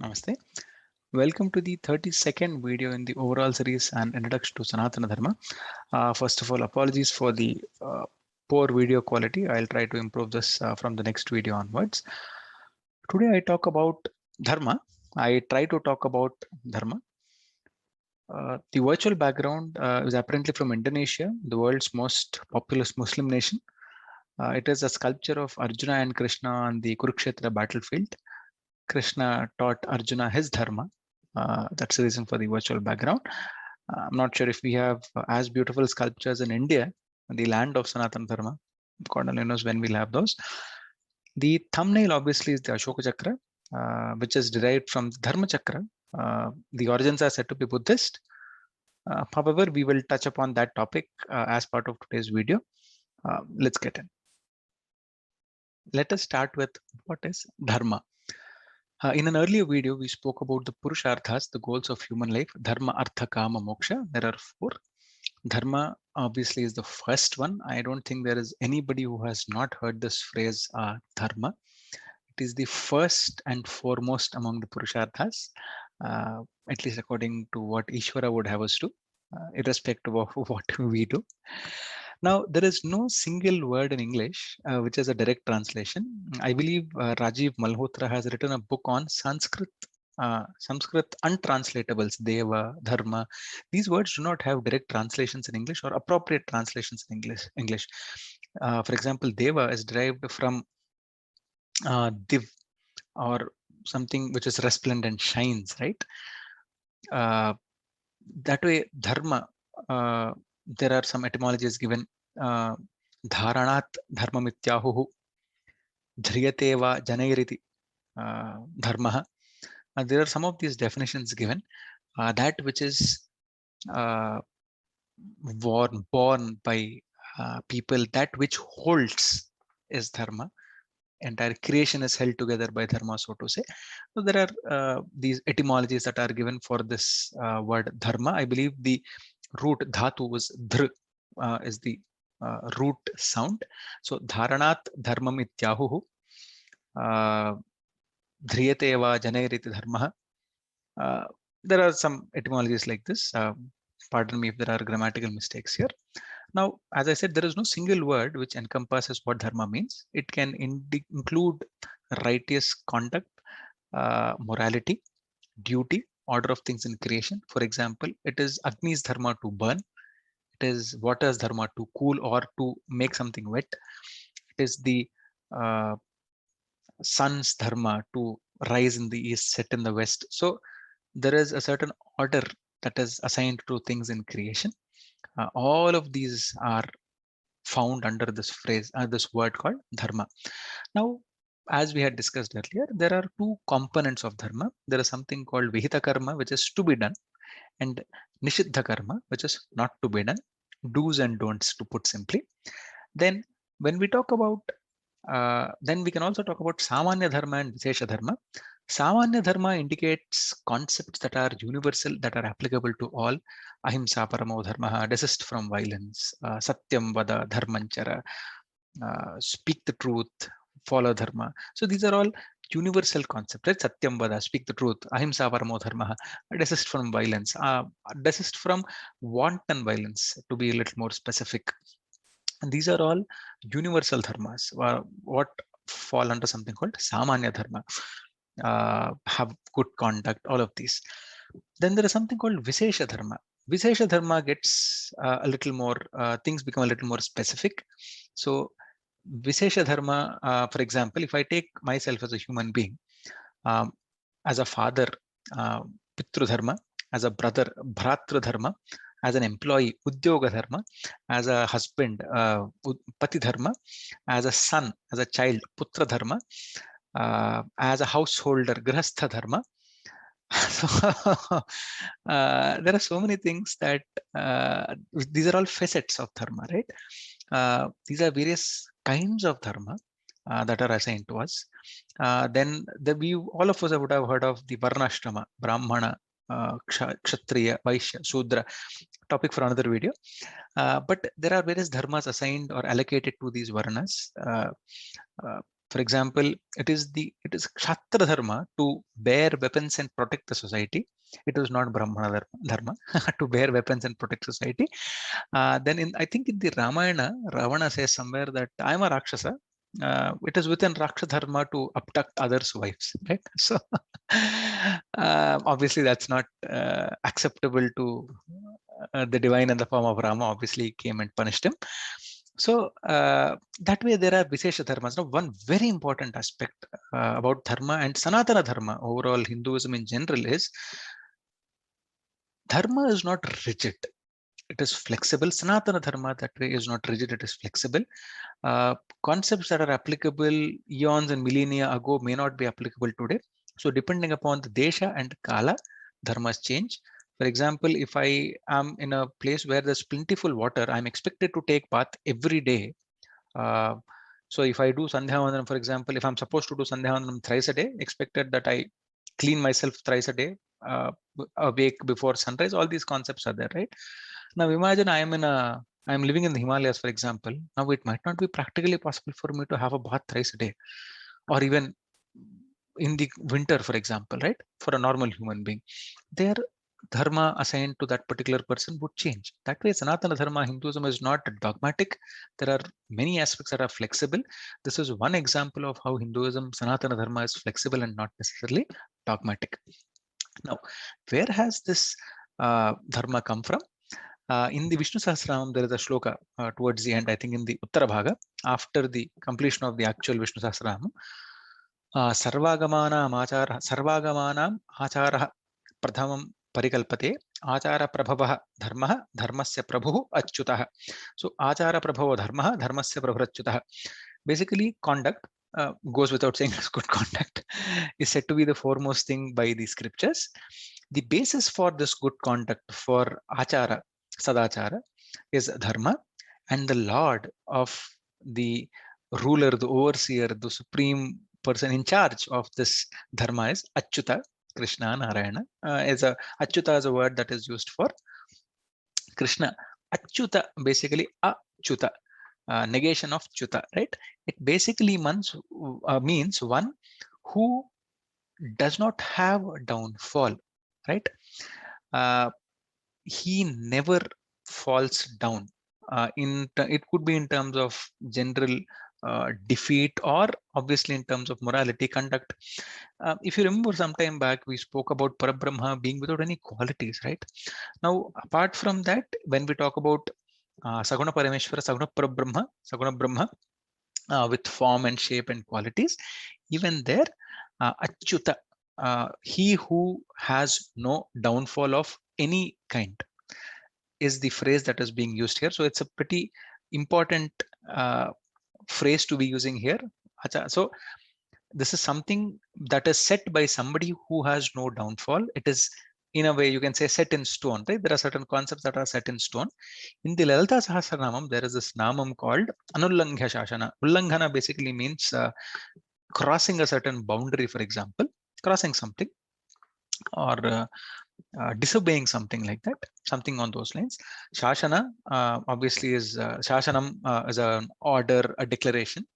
Namaste. Welcome to the 32nd video in the overall series and introduction to Sanatana Dharma. First of all, apologies for the poor video quality. I'll try to improve this from the next video onwards. Today I talk about Dharma. I try to talk about Dharma. The virtual background is apparently from Indonesia, the world's most populous Muslim nation. It is a sculpture of Arjuna and Krishna on the Kurukshetra battlefield. Krishna taught Arjuna his dharma. That's the reason for the virtual background. I'm not sure if we have as beautiful sculptures in India, the land of Sanatana Dharma. God only knows when we'll have those. The thumbnail obviously is the Ashoka Chakra, which is derived from the Dharma Chakra. The origins are said to be Buddhist. However, we will touch upon that topic as part of today's video. Let's get in. Let us start with what is Dharma. In an earlier video, we spoke about the Purusharthas, the goals of human life, Dharma, Artha, Kama, Moksha. There are 4. Dharma obviously is the first one. I don't think there is anybody who has not heard this phrase, Dharma. It is the first and foremost among the Purusharthas, at least according to what Ishvara would have us do, irrespective of what we do. Now, there is no single word in English which is a direct translation. I believe Rajiv Malhotra has written a book on Sanskrit untranslatables, Deva, Dharma. These words do not have direct translations in English or appropriate translations in English. For example, Deva is derived from Div, or something which is resplendent, shines, right? That way, Dharma, there are some etymologies given. Dharanat dharmamityahuhu, dhriyateva janairiti dharmaha. There are some of these definitions given. That which is born by people, that which holds is Dharma. Entire creation is held together by Dharma, so to say. So there are these etymologies that are given for this word Dharma. I believe the root dhatu was dhr, is the root sound. So dharanat dharmam ityahuhu, dhriyateva janairiti dharmaha. There are some etymologies like this. Pardon me if there are grammatical mistakes here. Now, as I said, there is no single word which encompasses what Dharma means. It can include righteous conduct, morality, duty, order of things in creation. For example, it is Agni's Dharma to burn. It is water's Dharma to cool or to make something wet. It is the sun's Dharma to rise in the east, set in the west. So there is a certain order that is assigned to things in creation. All of these are found under this phrase, this word called Dharma. Now, as we had discussed earlier, there are 2 components of Dharma. There is something called Vihita Karma, which is to be done, and Nishiddha Karma, which is not to be done, do's and don'ts, to put simply. Then when we talk about, then we can also talk about Samanya Dharma and Vishesha Dharma. Samanya Dharma indicates concepts that are universal, that are applicable to all. Ahimsa paramo dharma, desist from violence, satyam vada dharmanchara, speak the truth, follow dharma. So these are all universal concepts, right? Satyam vada, speak the truth. Ahimsa paramo dharma, desist from violence, desist from wanton violence, to be a little more specific. And these are all universal dharmas, what fall under something called Samanya Dharma. Have good conduct, all of these. Then there is something called Vishesha Dharma. Vishesha Dharma gets a little more, things become a little more specific. So Vishesha Dharma, for example, if I take myself as a human being, as a father, Pitru Dharma, as a brother, Bhratra Dharma, as an employee, Udyoga Dharma, as a husband, Pati Dharma, as a son, as a child, Putra Dharma, as a householder, Grihastha Dharma. So there are so many things that these are all facets of Dharma, right? These are various kinds of Dharma that are assigned to us. Then all of us would have heard of the Varnashrama, Brahmana, Kshatriya, Vaishya, Sudra. Topic for another video. But there are various dharmas assigned or allocated to these varnas. For example, it is Kshatriya Dharma to bear weapons and protect the society. It was not Brahmana Dharma to bear weapons and protect society. Then I think in the Ramayana, Ravana says somewhere that I am a Rakshasa. It is within Raksha Dharma to abduct others' wives, right? So obviously that's not acceptable to the divine in the form of Rama. Obviously came and punished him. So that way there are Vishesha Dharmas. Now, one very important aspect about Dharma and Sanatana Dharma, overall Hinduism in general, is Dharma is not rigid. It is flexible. Sanatana Dharma that way is not rigid. It is flexible. Concepts that are applicable eons and millennia ago may not be applicable today. So depending upon the desha and kala, dharmas change. For example, if I am in a place where there's plentiful water, I'm expected to take bath every day. So if I do Sandhya Vandanam, for example, if I'm supposed to do Sandhya Vandanam thrice a day, expected that I clean myself thrice a day, awake before sunrise. All these concepts are there, right? Now imagine I'm living in the Himalayas, for example. Now it might not be practically possible for me to have a bath thrice a day, or even in the winter, for example, right? For a normal human being, their dharma assigned to that particular person would change. That way, Sanatana Dharma, Hinduism is not dogmatic. There are many aspects that are flexible. This is one example of how Hinduism, Sanatana Dharma is flexible and not necessarily dogmatic. Now, where has this dharma come from? In the Visnusahasranama, there is a shloka towards the end, I think in the Uttara Bhaga, after the completion of the actual Visnusahasranama. Sarvagamanam acharah pradhamam parikalpate achara prabhavah dharmah dharmasya prabhu achyutah. So achara prabhava dharmah dharmasya prabhu achyutah. Basically, conduct goes without saying is good conduct is said to be the foremost thing by the scriptures. The basis for this good conduct, for achara, sadachara, is dharma, and the lord of the ruler, the overseer, the supreme person in charge of this dharma is Achyuta, Krishna, Narayana. Achyuta is a word that is used for Krishna. Achyuta, basically Achyuta, negation of Chuta, right? It basically means one who does not have a downfall, right? He never falls down. It could be in terms of general defeat, or obviously in terms of morality, conduct. If you remember some time back, we spoke about Parabrahma being without any qualities, right? Now, apart from that, when we talk about Saguna Parameshwara, Saguna Parabrahma, Saguna Brahma, with form and shape and qualities, even there, Achyuta, he who has no downfall of any kind, is the phrase that is being used here. So it's a pretty important phrase to be using here. So this is something that is set by somebody who has no downfall. It is, in a way, you can say set in stone, right? There are certain concepts that are set in stone. In the Lalita Sahasranamam, there is this namam called Anullangha Shashana. Ullanghana basically means crossing a certain boundary, for example, crossing something, or disobeying something like that, something on those lines. Shashana obviously is Shashanam is an order, a declaration.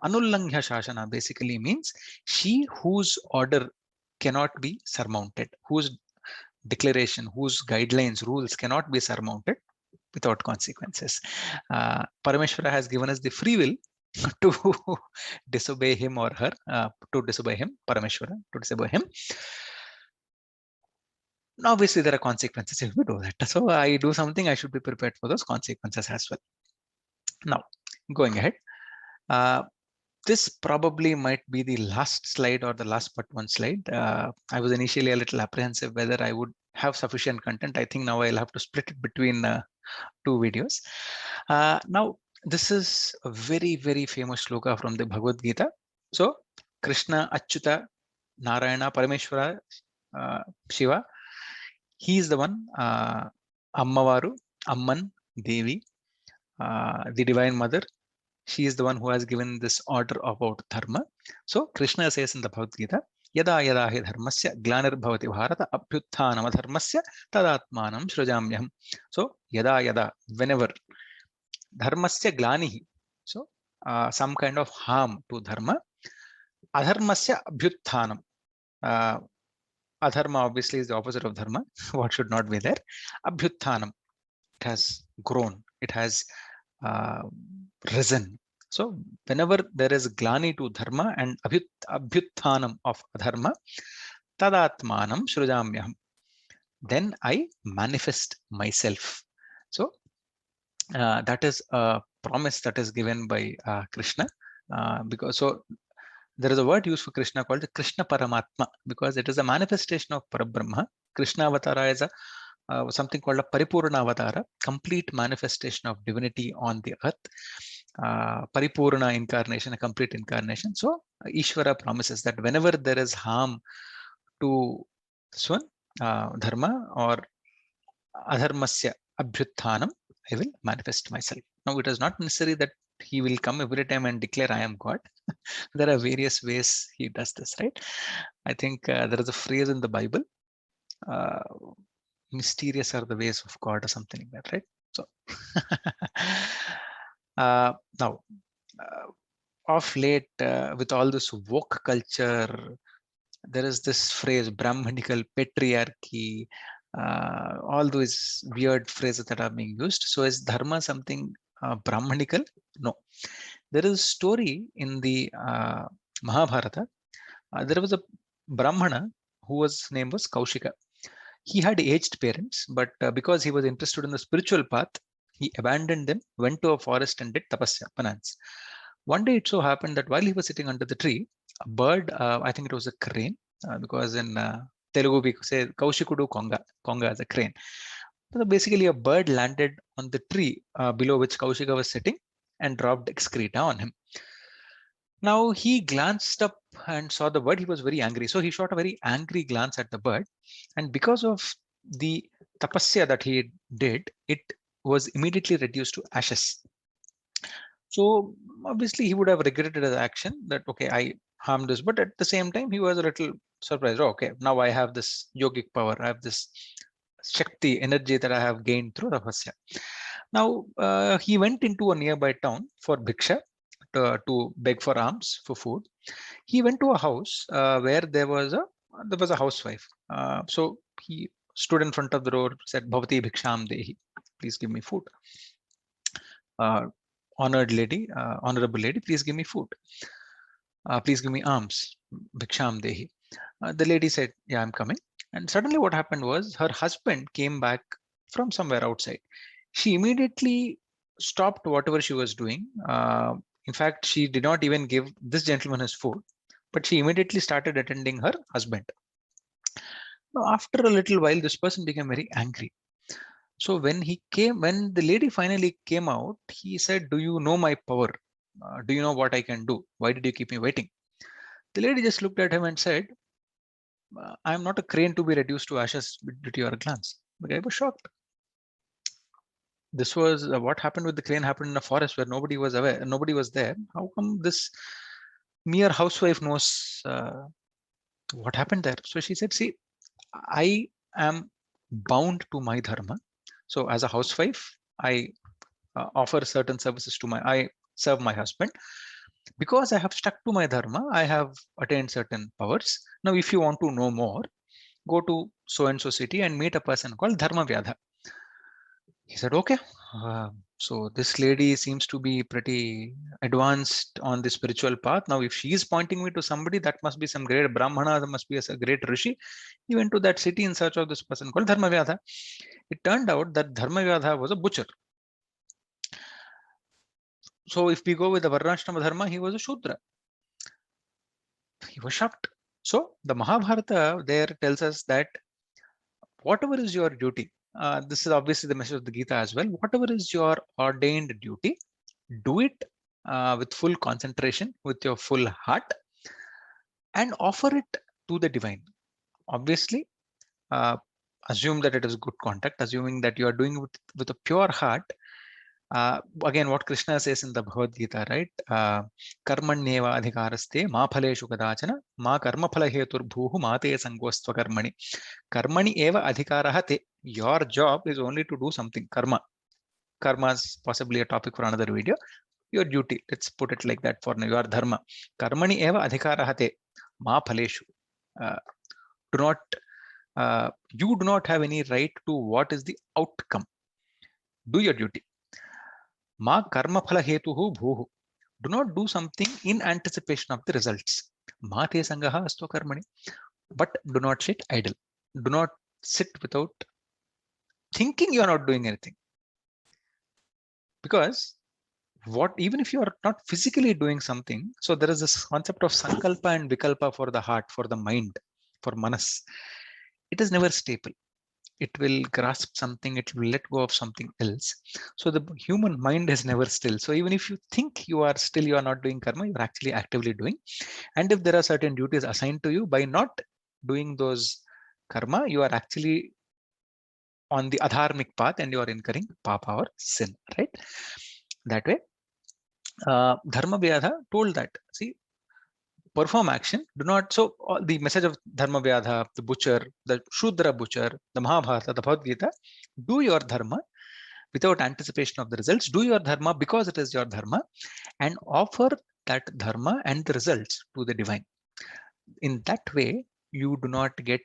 Anullangha Shashana basically means she whose order cannot be surmounted, whose declaration, whose guidelines, rules cannot be surmounted without consequences. Parameshwara has given us the free will to disobey him or her, to disobey him, Parameshwara, to disobey him. Obviously, there are consequences if we do that. So I do something, I should be prepared for those consequences as well. Now, going ahead, this probably might be the last slide or the last but one slide. I was initially a little apprehensive whether I would have sufficient content. I think now I'll have to split it between two videos. Now, this is a very, very famous shloka from the Bhagavad Gita. So, Krishna, Achyuta, Narayana, Parameshwara, Shiva, he is the one, Ammavaru, Amman, Devi, the Divine Mother. She is the one who has given this order about dharma. So Krishna says in the Bhagavad Gita, Yada yada hi dharmasya glanir bhavati bharata abhyutthanam adharmasya tadatmanam shrujamyam. So yada yada, whenever, dharmasya glanihi, so some kind of harm to dharma, Adharmasya abhyuthanam. Adharma obviously is the opposite of dharma. What should not be there? Abhyuthanam. It has grown. It has risen. So whenever there is glani to dharma and abhyuthanam of adharma, tadatmanam shrujamyaham. Then I manifest myself. So that is a promise that is given by Krishna. Because so there is a word used for Krishna called the Krishna Paramatma, because it is a manifestation of Parabrahma. Krishna Avatara is a something called a Paripurna Avatara, complete manifestation of divinity on the earth. Paripurna incarnation, a complete incarnation. So Ishvara promises that whenever there is harm to this one, dharma or adharmasya abhyuthanam, I will manifest myself. Now, it is not necessary that he will come every time and declare I am God. There are various ways he does this, right? I think there is a phrase in the Bible, mysterious are the ways of God or something like that, right? So now, of late, with all this woke culture, there is this phrase, Brahmanical patriarchy, all those weird phrases that are being used. So is dharma something Brahmanical? No. There is a story in the Mahabharata. There was a Brahmana whose name was Kaushika. He had aged parents, but because he was interested in the spiritual path, he abandoned them, went to a forest and did tapasya, penance. One day it so happened that while he was sitting under the tree, a bird, I think it was a crane, because in Telugu we say Kaushikudu Konga, Konga is a crane. So basically a bird landed on the tree below which Kaushika was sitting and dropped excreta on him. Now he glanced up and saw the bird. He was very angry. So he shot a very angry glance at the bird. And because of the tapasya that he did, it was immediately reduced to ashes. So obviously he would have regretted his action that, okay, I harmed this. But at the same time, he was a little surprised. Oh, okay, now I have this yogic power. I have this Shakti, energy that I have gained through tapasya. Now he went into a nearby town for bhiksha, to beg for alms, for food. He went to a house where there was a housewife. So he stood in front of the door, said, "Bhavati bhiksham dehi, please give me food. Honored lady, honorable lady, please give me food. Please give me alms, bhiksham dehi." The lady said, "Yeah, I'm coming." And suddenly what happened was her husband came back from somewhere outside. She immediately stopped whatever she was doing. In fact, she did not even give this gentleman his food, but she immediately started attending her husband. Now, after a little while, this person became very angry. So when the lady finally came out, he said, "Do you know my power? Do you know what I can do? Why did you keep me waiting?" The lady just looked at him and said, "I'm not a crane to be reduced to ashes due to your glance." The guy was shocked. This was what happened with the crane happened in a forest where nobody was aware, nobody was there. How come this mere housewife knows what happened there? So she said, "See, I am bound to my dharma. So as a housewife, I offer certain services to I serve my husband. Because I have stuck to my dharma, I have attained certain powers. Now, if you want to know more, go to so and so city and meet a person called Dharma Vyadha." He said, "Okay." So this lady seems to be pretty advanced on the spiritual path. Now, if she is pointing me to somebody, that must be some great Brahmana, that must be a great Rishi. He went to that city in search of this person called Dharma Vyadha. It turned out that Dharma Vyadha was a butcher. So if we go with the Varnashrama Dharma, he was a Shudra. He was shocked. So the Mahabharata there tells us that whatever is your duty, this is obviously the message of the Gita as well. Whatever is your ordained duty, do it with full concentration, with your full heart, and offer it to the divine. Obviously, assume that it is good contact, assuming that you are doing it with a pure heart. Again, what Krishna says in the Bhagavad Gita, right? Karmanyeva adhikaraste ma phaleshu kadachana ma karma phala heturbhuhu ma te sangostva karmani. Karmani eva adhikaraha te. Your job is only to do something. Karma. Karma is possibly a topic for another video. your duty. Let's put it like that for now. Your dharma. Karmani eva adhikara te ma phaleshu. Do not, you do not have any right to what is the outcome. Do your duty. Ma karma phala hetuhu bhuhu. Do not do something in anticipation of the results. Ma te sangaha asto karmani. But do not sit idle. Do not sit without thinking you are not doing anything. Because even if you are not physically doing something, so there is this concept of sankalpa and vikalpa for the heart, for the mind, for manas. It is never stable. It will grasp something, it will let go of something else. So the human mind is never still. So even if you think you are still, you are not doing karma, you are actually actively doing. And if there are certain duties assigned to you, by not doing those karma, you are actually on the adharmic path and you are incurring papa or sin, right? That way, Dharma Vyadha told that, see, perform action, do not. So the message of Dharma Vyadha, the butcher, the Shudra butcher, the Mahabharata, the Bhagavad Gita, do your dharma without anticipation of the results. Do your dharma because it is your dharma, and offer that dharma and the results to the divine. In that way, you do not get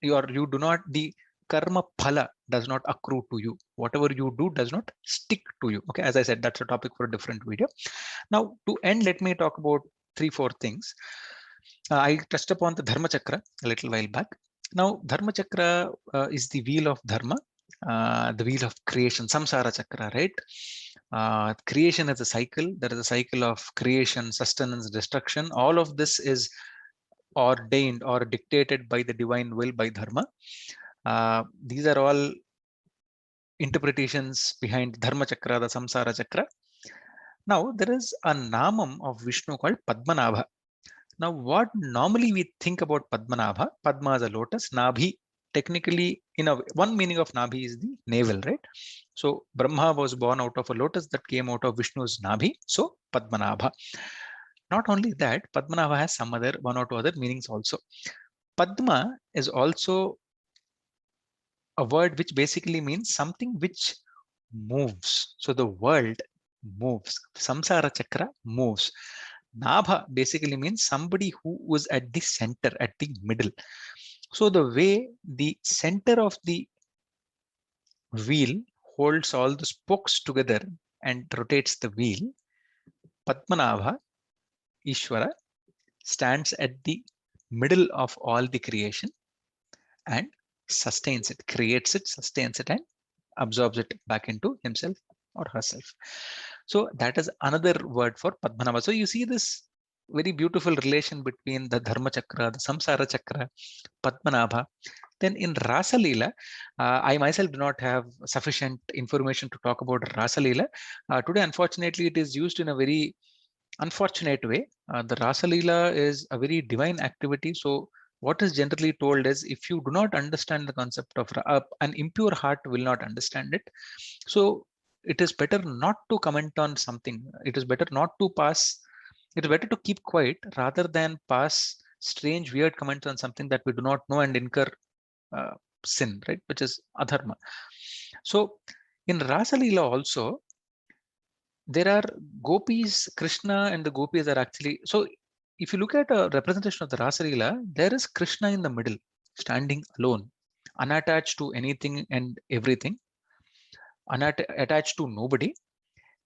the karma phala does not accrue to you. Whatever you do does not stick to you. Okay, as I said, that's a topic for a different video. Now, to end, let me talk about 3-4 things. I touched upon the Dharma Chakra a little while back. Now, Dharma Chakra is the wheel of Dharma, the wheel of creation, Samsara Chakra, right? Creation is a cycle. There is a cycle of creation, sustenance, destruction. All of this is ordained or dictated by the divine will, by Dharma. These are all interpretations behind Dharma Chakra, the Samsara Chakra. Now, there is a namam of Vishnu called Padmanabha. Now, what normally we think about Padmanabha, Padma is a lotus, Nabhi, technically, one meaning of Nabhi is the navel, right? So, Brahma was born out of a lotus that came out of Vishnu's Nabhi, so Padmanabha. Not only that, Padmanabha has some other, one or two other meanings also. Padma is also a word which basically means something which moves. So the world moves. Samsara Chakra moves. Nabha basically means somebody who was at the center, at the middle. So the way the center of the wheel holds all the spokes together and rotates the wheel, Padmanabha, Ishvara, stands at the middle of all the creation and sustains it, creates it, sustains it, and absorbs it back into himself or herself. So that is another word for Padmanabha. So you see this very beautiful relation between the Dharma Chakra, the Samsara Chakra, Padmanabha. Then in Rasa Leela, I myself do not have sufficient information to talk about Rasa Leela. Today, unfortunately, it is used in a very unfortunate way. The Rasa Leela is a very divine activity. So what is generally told is, if you do not understand the concept of an impure heart will not understand it. So it is better not to comment on something. It is better not to pass. It is better to keep quiet rather than pass strange, weird comments on something that we do not know and incur sin, right? Which is adharma. So in Rasa Leela also, there are gopis, Krishna and the gopis are actually, so if you look at a representation of the Rasa Leela, there is Krishna in the middle, standing alone, unattached to anything and everything, attached to nobody.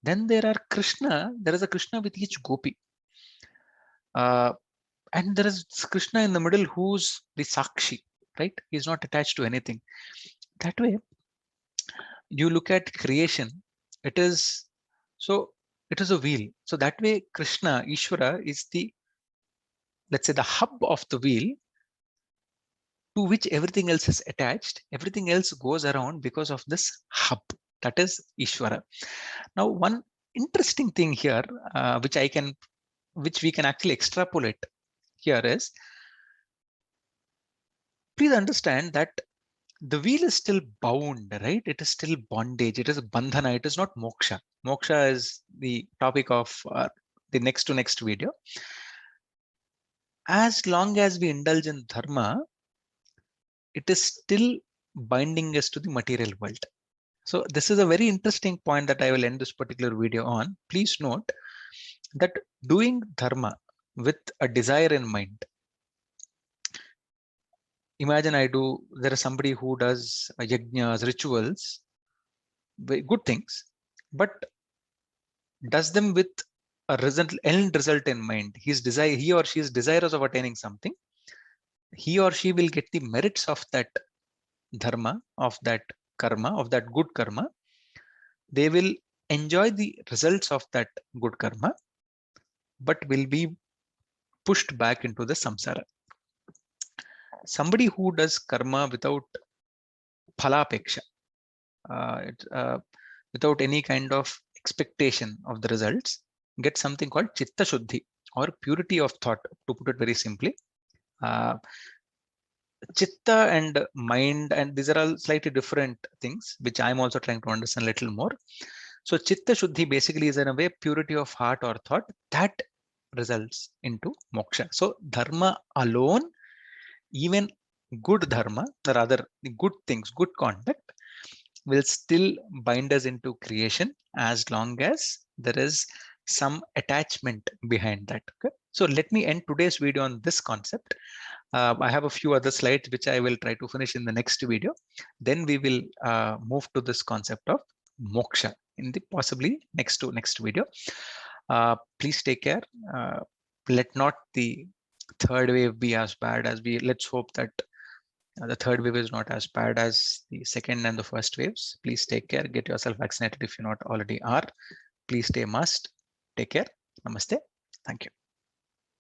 Then there is a Krishna with each gopi. And there is Krishna in the middle who's the Sakshi, right? He's not attached to anything. That way, you look at creation, it is a wheel. So that way, Krishna, Ishvara, is the, let's say, the hub of the wheel to which everything else is attached. Everything else goes around because of this hub, that is Ishvara. Now, one interesting thing here, which we can actually extrapolate here is, please understand that the wheel is still bound, right? It is still bondage. It is bandhana. It is not moksha. Moksha is the topic of the next to next video. As long as we indulge in dharma, it is still binding us to the material world. So this is a very interesting point that I will end this particular video on. Please note that doing dharma with a desire in mind. Imagine there is somebody who does yajnas, rituals, good things, but does them with a end result in mind. He or she is desirous of attaining something. He or she will get the merits of that dharma, of that karma, of that good karma. They will enjoy the results of that good karma, but will be pushed back into the samsara. Somebody who does karma without phalapeksha, without any kind of expectation of the results, gets something called chitta shuddhi, or purity of thought, to put it very simply. Chitta and mind, and these are all slightly different things, which I'm also trying to understand a little more. So chitta shuddhi basically is in a way purity of heart or thought that results into moksha. So dharma alone, even good dharma, or rather good things, good conduct, will still bind us into creation as long as there is some attachment behind that. Okay? So let me end today's video on this concept. I have a few other slides which I will try to finish in the next video. Then we will move to this concept of moksha in the possibly next video. Please take care. Let not the third wave be as bad as let's hope that the third wave is not as bad as the second and the first waves. Please take care. Get yourself vaccinated if you not already are. Please stay masked. Take care. Namaste. Thank you.